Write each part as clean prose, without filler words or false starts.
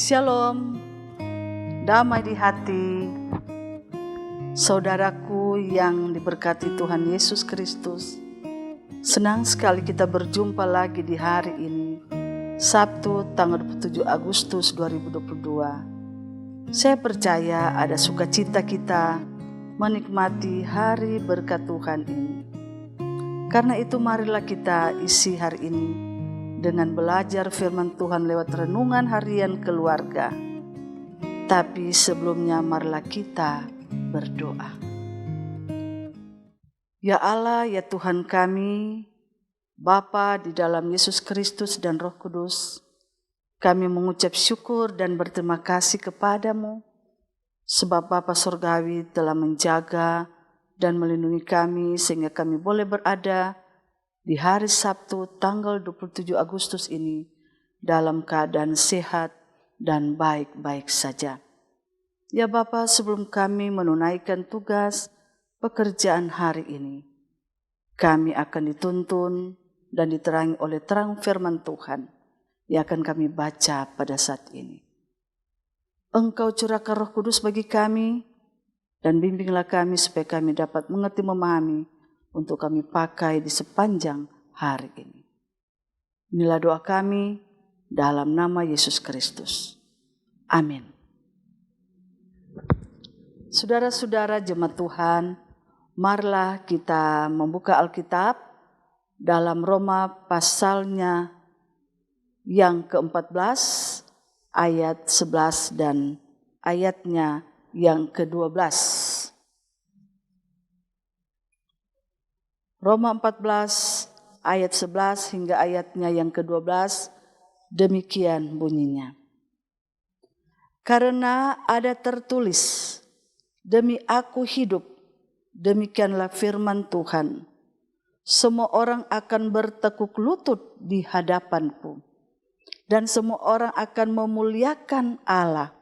Shalom, damai di hati, saudaraku yang diberkati Tuhan Yesus Kristus. Senang sekali kita berjumpa lagi di hari ini, Sabtu tanggal 27 Agustus 2022. Saya percaya ada sukacita kita menikmati hari berkat Tuhan ini. Karena itu marilah kita isi hari ini dengan belajar firman Tuhan lewat renungan harian keluarga. Tapi sebelumnya marilah kita berdoa. Ya Allah, ya Tuhan kami, Bapa di dalam Yesus Kristus dan Roh Kudus, kami mengucap syukur dan berterima kasih kepadamu, sebab Bapa Surgawi telah menjaga dan melindungi kami sehingga kami boleh berada di hari Sabtu tanggal 27 Agustus ini dalam keadaan sehat dan baik-baik saja. Ya Bapa, sebelum kami menunaikan tugas pekerjaan hari ini, kami akan dituntun dan diterangi oleh terang firman Tuhan yang akan kami baca pada saat ini. Engkau curahkan Roh Kudus bagi kami dan bimbinglah kami supaya kami dapat mengerti memahami untuk kami pakai di sepanjang hari ini. Inilah doa kami dalam nama Yesus Kristus. Amin. Saudara-saudara jemaat Tuhan, marilah kita membuka Alkitab dalam Roma pasalnya yang ke-14 ayat 11 dan ayatnya yang ke-12. Roma 14 ayat 11 hingga ayatnya yang ke-12, demikian bunyinya. Karena ada tertulis, demi aku hidup, demikianlah firman Tuhan. Semua orang akan bertekuk lutut di hadapanku, dan semua orang akan memuliakan Allah.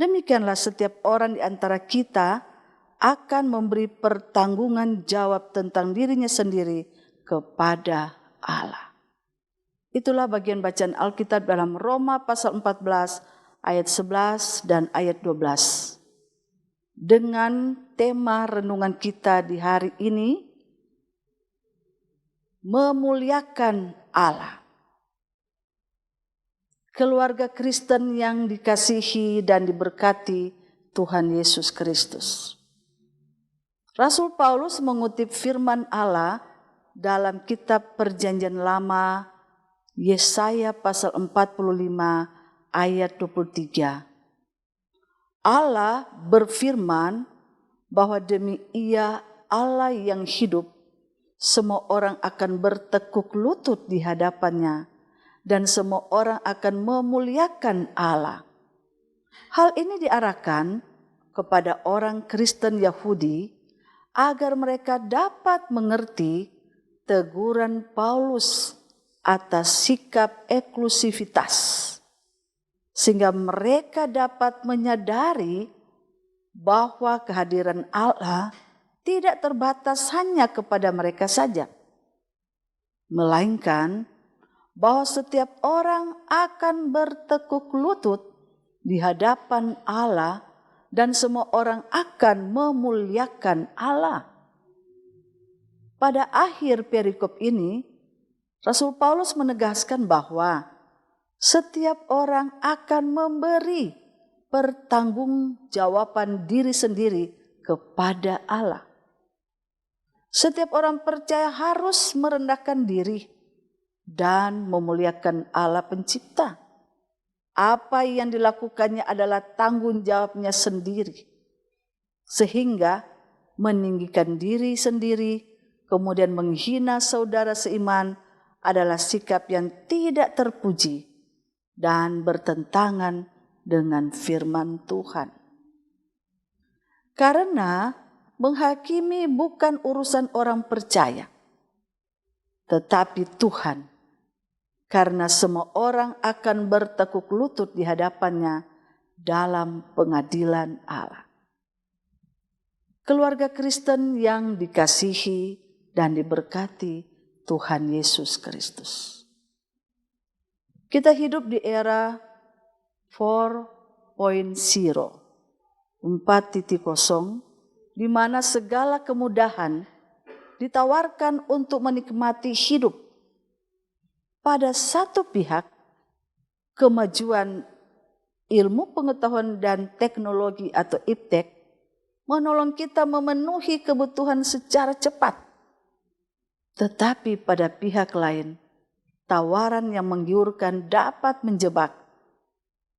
Demikianlah setiap orang di antara kita akan memberi pertanggungan jawab tentang dirinya sendiri kepada Allah. Itulah bagian bacaan Alkitab dalam Roma pasal 14 ayat 11 dan ayat 12. Dengan tema renungan kita di hari ini, memuliakan Allah. Keluarga Kristen yang dikasihi dan diberkati Tuhan Yesus Kristus. Rasul Paulus mengutip firman Allah dalam kitab Perjanjian Lama, Yesaya pasal 45 ayat 23. Allah berfirman bahwa demi Ia Allah yang hidup, semua orang akan bertekuk lutut di hadapannya dan semua orang akan memuliakan Allah. Hal ini diarahkan kepada orang Kristen Yahudi agar mereka dapat mengerti teguran Paulus atas sikap eksklusivitas, sehingga mereka dapat menyadari bahwa kehadiran Allah tidak terbatas hanya kepada mereka saja, melainkan bahwa setiap orang akan bertekuk lutut di hadapan Allah dan semua orang akan memuliakan Allah. Pada akhir perikop ini, Rasul Paulus menegaskan bahwa setiap orang akan memberi pertanggungjawaban diri sendiri kepada Allah. Setiap orang percaya harus merendahkan diri dan memuliakan Allah Pencipta. Apa yang dilakukannya adalah tanggung jawabnya sendiri. Sehingga meninggikan diri sendiri, kemudian menghina saudara seiman adalah sikap yang tidak terpuji dan bertentangan dengan firman Tuhan. Karena menghakimi bukan urusan orang percaya, tetapi Tuhan. Karena semua orang akan bertekuk lutut di hadapannya dalam pengadilan Allah. Keluarga Kristen yang dikasihi dan diberkati Tuhan Yesus Kristus. Kita hidup di era 4.0, 4.0, di mana segala kemudahan ditawarkan untuk menikmati hidup. Pada satu pihak, kemajuan ilmu pengetahuan dan teknologi atau iptek menolong kita memenuhi kebutuhan secara cepat. Tetapi pada pihak lain, tawaran yang menggiurkan dapat menjebak.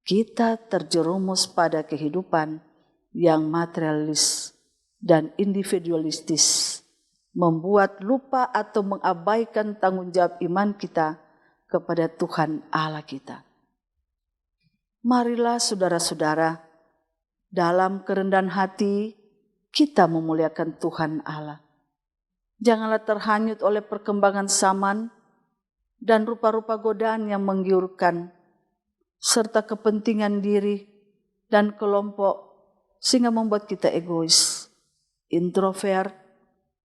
Kita terjerumus pada kehidupan yang materialis dan individualistis, membuat lupa atau mengabaikan tanggung jawab iman kita kepada Tuhan Allah kita. Marilah saudara-saudara, dalam kerendahan hati kita memuliakan Tuhan Allah. Janganlah terhanyut oleh perkembangan zaman dan rupa-rupa godaan yang menggiurkan, serta kepentingan diri dan kelompok, sehingga membuat kita egois, introvert,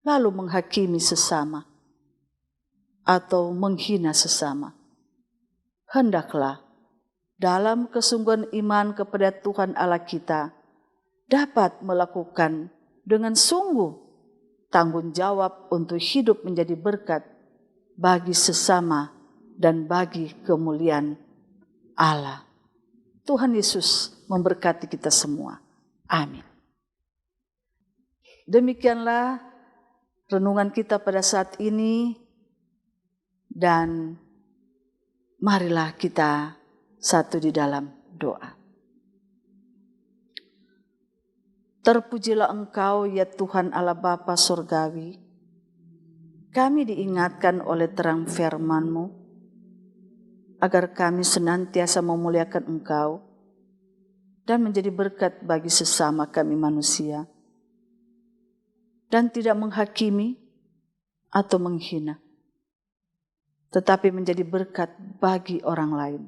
lalu menghakimi sesama atau menghina sesama. Hendaklah dalam kesungguhan iman kepada Tuhan Allah kita dapat melakukan dengan sungguh tanggung jawab untuk hidup menjadi berkat bagi sesama dan bagi kemuliaan Allah. Tuhan Yesus memberkati kita semua. Amin. Demikianlah renungan kita pada saat ini, dan marilah kita satu di dalam doa. Terpujilah Engkau ya Tuhan Allah Bapa Surgawi. Kami diingatkan oleh terang firman-Mu agar kami senantiasa memuliakan Engkau dan menjadi berkat bagi sesama kami manusia, dan tidak menghakimi atau menghina, tetapi menjadi berkat bagi orang lain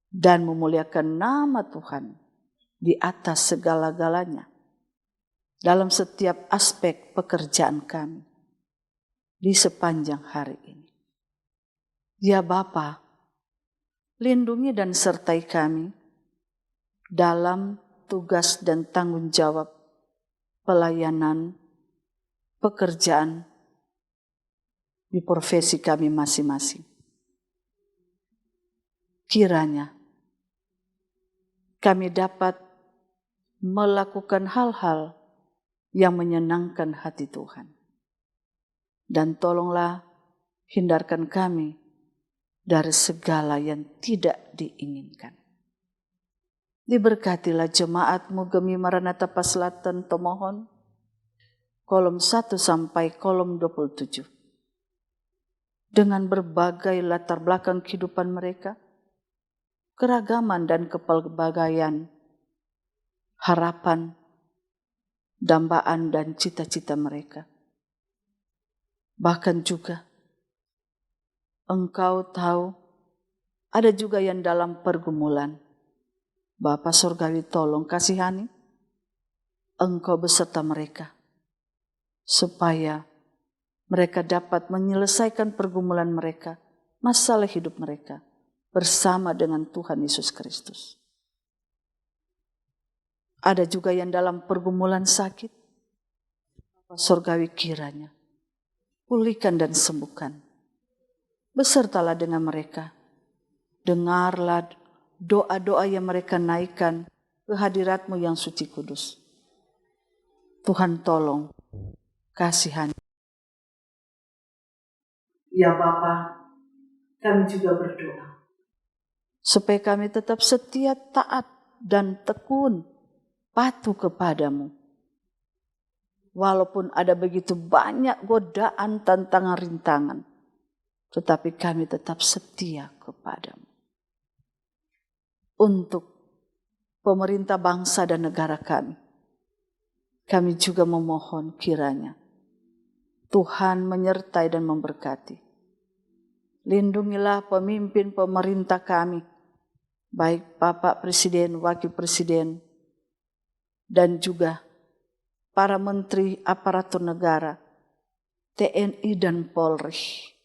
dan memuliakan nama Tuhan di atas segala-galanya dalam setiap aspek pekerjaan kami di sepanjang hari ini. Ya Bapa, lindungi dan sertai kami dalam tugas dan tanggung jawab pelayanan, pekerjaan di profesi kami masing-masing. Kiranya kami dapat melakukan hal-hal yang menyenangkan hati Tuhan. Dan tolonglah hindarkan kami dari segala yang tidak diinginkan. Diberkatilah jemaat-Mu Gemi Maranatha Paselatan Tomohon, kolom 1 sampai kolom 27. Dengan berbagai latar belakang kehidupan mereka, keragaman dan kepelbagaian, harapan, dambaan dan cita-cita mereka. Bahkan juga, Engkau tahu, ada juga yang dalam pergumulan. Bapa Surgawi, tolong kasihani, Engkau beserta mereka, supaya mereka dapat menyelesaikan pergumulan mereka, masalah hidup mereka, bersama dengan Tuhan Yesus Kristus. Ada juga yang dalam pergumulan sakit, Bapa Surgawi, kiranya pulihkan dan sembuhkan. Besertalah dengan mereka. Dengarlah doa-doa yang mereka naikkan ke hadirat-Mu yang suci kudus. Tuhan tolong, kasihani. Ya Bapa, kami juga berdoa supaya kami tetap setia, taat, dan tekun patuh kepadamu. Walaupun ada begitu banyak godaan, tantangan, rintangan, tetapi kami tetap setia kepadamu. Untuk pemerintah bangsa dan negara kami juga memohon kiranya Tuhan menyertai dan memberkati. Lindungilah pemimpin pemerintah kami, baik Bapak Presiden, Wakil Presiden, dan juga para menteri aparatur negara, TNI dan Polri.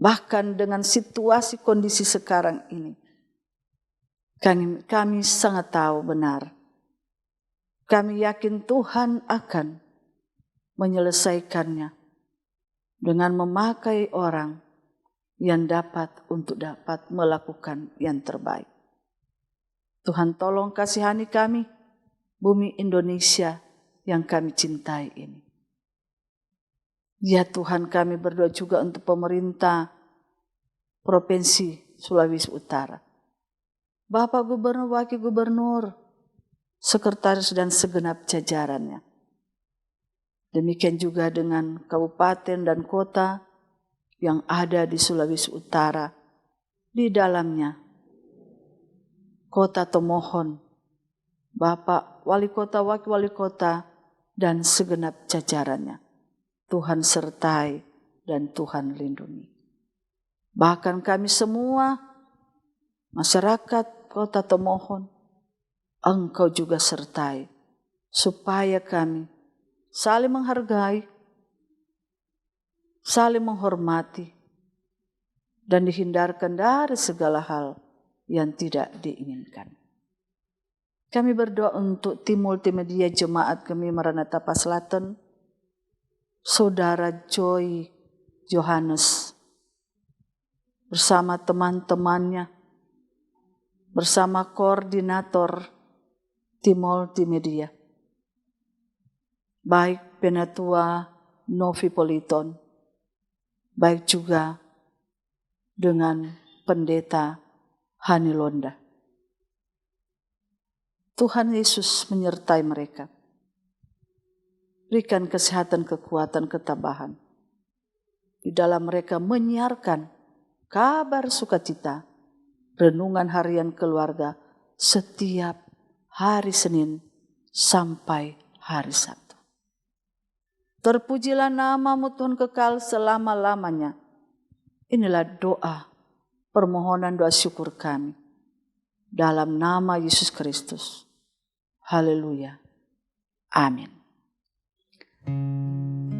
Bahkan dengan situasi kondisi sekarang ini, kami sangat tahu benar. Kami yakin Tuhan akan menyelesaikannya dengan memakai orang yang dapat melakukan yang terbaik. Tuhan tolong kasihani kami, bumi Indonesia yang kami cintai ini. Ya Tuhan, kami berdoa juga untuk pemerintah Provinsi Sulawesi Utara. Bapak Gubernur, Wakil Gubernur, Sekretaris dan segenap jajarannya. Demikian juga dengan kabupaten dan kota yang ada di Sulawesi Utara. Di dalamnya, Kota Tomohon, Bapak Wali Kota, Wakil Wali Kota, dan segenap jajarannya. Tuhan sertai dan Tuhan lindungi. Bahkan kami semua, masyarakat Kota Tomohon, Engkau juga sertai, supaya kami saling menghargai, saling menghormati, dan dihindarkan dari segala hal yang tidak diinginkan. Kami berdoa untuk tim multimedia Jemaat kami Maranatha Paslaton, Saudara Joy Johannes, bersama teman-temannya, bersama koordinator tim multimedia, baik Penatua Novi Politon, baik juga dengan Pendeta Hani Londa. Tuhan Yesus menyertai mereka. Berikan kesehatan, kekuatan, ketabahan. Di dalam mereka menyiarkan kabar sukacita, renungan harian keluarga setiap hari Senin sampai hari Sabtu. Terpujilah nama-Mu Tuhan kekal selama-lamanya. Inilah doa, permohonan doa syukur kami. Dalam nama Yesus Kristus. Haleluya. Amin.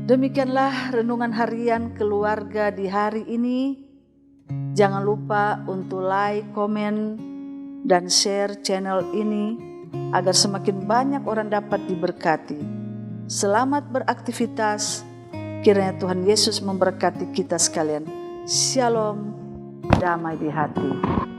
Demikianlah renungan harian keluarga di hari ini. Jangan lupa untuk like, komen, dan share channel ini agar semakin banyak orang dapat diberkati. Selamat beraktivitas. Kiranya Tuhan Yesus memberkati kita sekalian. Shalom, damai di hati.